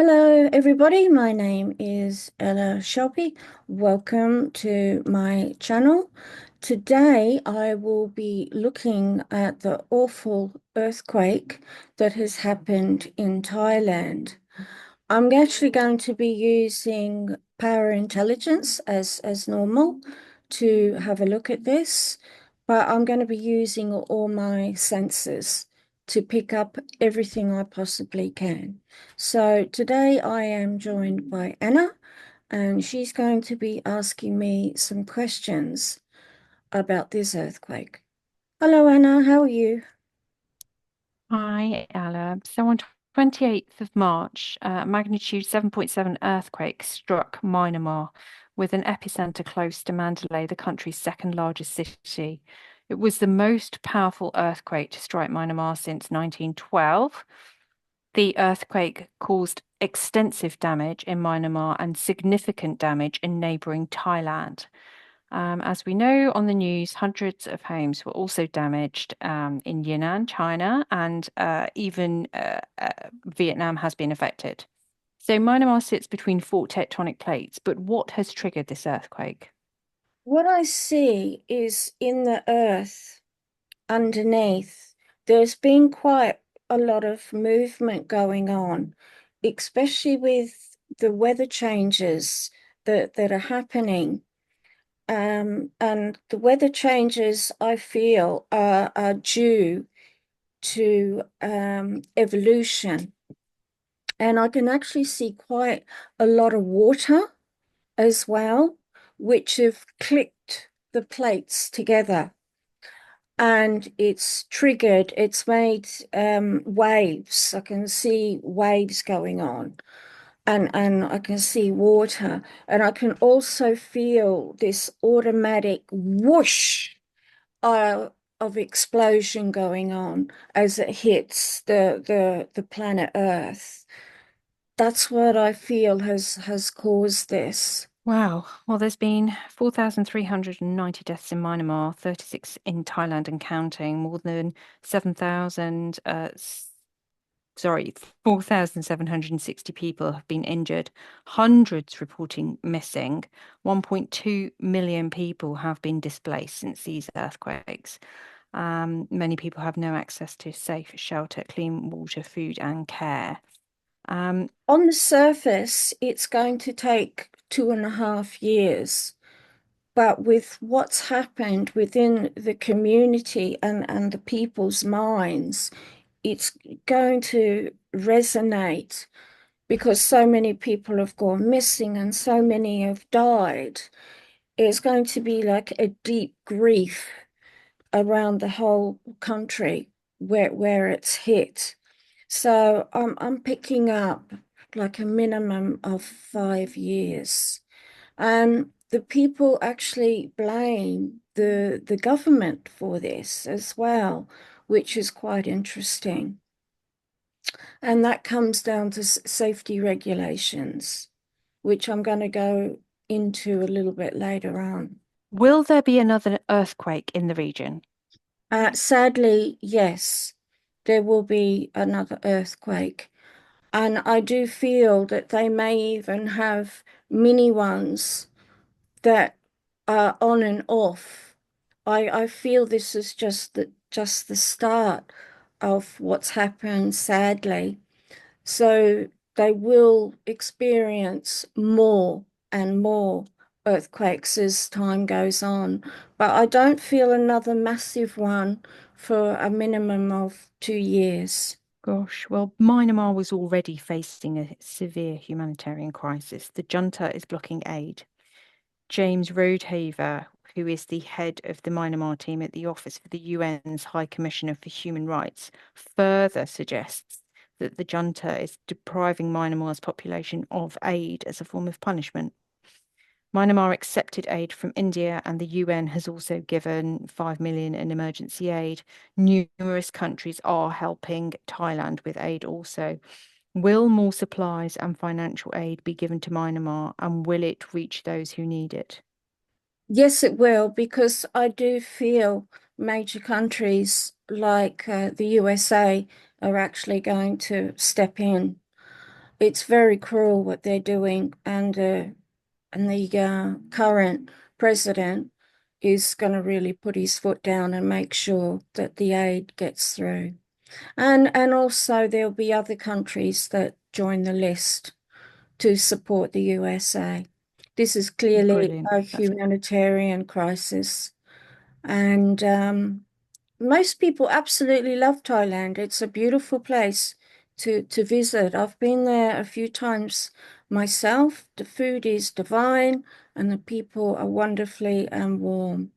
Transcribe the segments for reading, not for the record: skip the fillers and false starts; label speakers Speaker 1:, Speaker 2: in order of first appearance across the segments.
Speaker 1: Hello, everybody. My name is Shelby. Welcome to my channel. Today, I will be looking at the awful earthquake that has happened in Thailand. I'm actually going to be using power intelligence as normal to have a look at this, but I'm going to be using all my senses to pick up everything I possibly can. So today I am joined by Anna, and she's going to be asking me some questions about this earthquake. Hello, Anna, how are you?
Speaker 2: Hi, Ella. So on 28th of March, magnitude 7.7 earthquake struck Myanmar with an epicenter close to Mandalay, the country's second largest city. It was the most powerful earthquake to strike Myanmar since 1912. The earthquake caused extensive damage in Myanmar and significant damage in neighbouring Thailand. As we know on the news, hundreds of homes were also damaged in Yunnan, China, and even Vietnam has been affected. So Myanmar sits between four tectonic plates, but what has triggered this earthquake?
Speaker 1: What I see is in the earth underneath, there's been quite a lot of movement going on, especially with the weather changes that are happening. And the weather changes, I feel, are due to evolution. And I can actually see quite a lot of water as well, which have clicked the plates together. And it's made waves. I can see waves going on, and I can see water, and I can also feel this automatic whoosh uh, of explosion going on as it hits the planet Earth. That's what I feel has caused this.
Speaker 2: Wow. Well, there's been 4,390 deaths in Myanmar, 36 in Thailand and counting, more than 7,000 sorry, 4,760 people have been injured, hundreds reporting missing. 1.2 million people have been displaced since these earthquakes. Many people have no access to safe shelter, clean water, food, and care. Um,
Speaker 1: On the surface, it's going to take 2.5 years. But with what's happened within the community and the people's minds, it's going to resonate because so many people have gone missing and so many have died. It's going to be like a deep grief around the whole country where it's hit. So I'm picking up like a minimum of 5 years. The people actually blame the government for this as well, which is quite interesting. And that comes down to safety regulations, which I'm going to go into a little bit later on.
Speaker 2: will there be another earthquake in the region?
Speaker 1: Sadly, yes, there will be another earthquake. And I do feel that they may even have mini ones that are on and off. I feel this is just the start of what's happened, sadly. So they will experience more and more earthquakes as time goes on. But I don't feel another massive one for a minimum of 2 years.
Speaker 2: Gosh, well, Myanmar was already facing a severe humanitarian crisis. The junta is blocking aid. James Rodehaver, who is the head of the Myanmar team at the Office for the UN's High Commissioner for Human Rights, further suggests that the junta is depriving Myanmar's population of aid as a form of punishment. Myanmar accepted aid from India, and the UN has also given 5 million in emergency aid. Numerous countries are helping Thailand with aid also. Will more supplies and financial aid be given to Myanmar, and will it reach those who need it?
Speaker 1: Yes, it will, because I do feel major countries like the USA are actually going to step in. it's very cruel what they're doing, and the current president is going to really put his foot down and make sure that the aid gets through. And also there'll be other countries that join the list to support the USA. This is clearly
Speaker 2: Brilliant.
Speaker 1: a
Speaker 2: That's
Speaker 1: humanitarian crisis, and most people absolutely love Thailand. It's a beautiful place to visit. I've been there a few times myself. The food is divine and the people are wonderfully warm.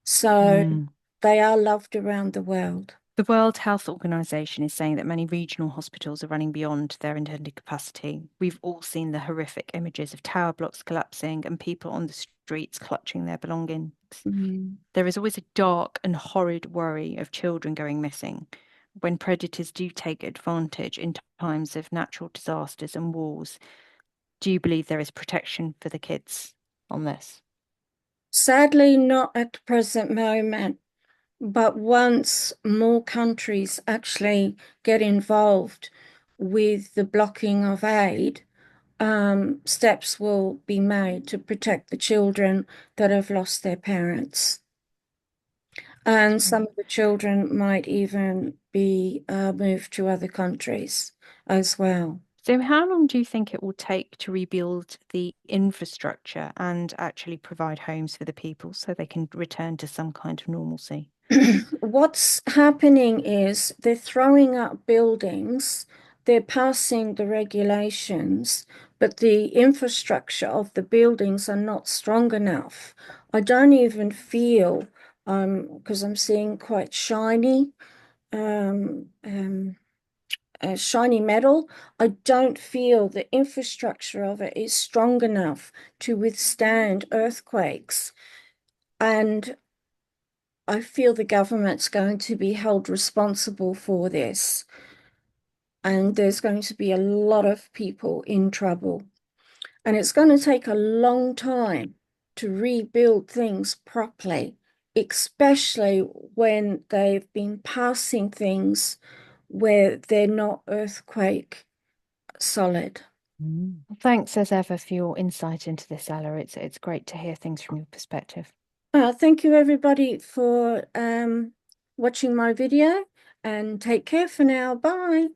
Speaker 1: So
Speaker 2: Mm.
Speaker 1: they are loved around the world.
Speaker 2: The World Health Organization is saying that many regional hospitals are running beyond their intended capacity. We've all seen the horrific images of tower blocks collapsing and people on the streets clutching their belongings.
Speaker 1: Mm.
Speaker 2: There is always a dark and horrid worry of children going missing when predators do take advantage in times of natural disasters and wars. Do you believe there is protection for the kids on this?
Speaker 1: Sadly, not at the present moment. But once more countries actually get involved with the blocking of aid, steps will be made to protect the children that have lost their parents.
Speaker 2: That's
Speaker 1: And some
Speaker 2: great.
Speaker 1: of the children might even be moved to other countries as well.
Speaker 2: So, how long do you think it will take to rebuild the infrastructure and actually provide homes for the people so they can return to some kind of normalcy?
Speaker 1: What's happening is they're throwing up buildings, they're passing the regulations, but the infrastructure of the buildings are not strong enough. I don't even feel, because I'm seeing quite um, um, shiny metal. I don't feel the infrastructure of it is strong enough to withstand earthquakes. And I feel the government's going to be held responsible for this, and there's going to be a lot of people in trouble. And it's going to take a long time to rebuild things properly, especially when they've been passing things where they're not earthquake solid.
Speaker 2: Thanks as ever for your insight into this, Ella. It's great to hear things from your perspective.
Speaker 1: Thank you, everybody, for watching my video, and take care for now. Bye.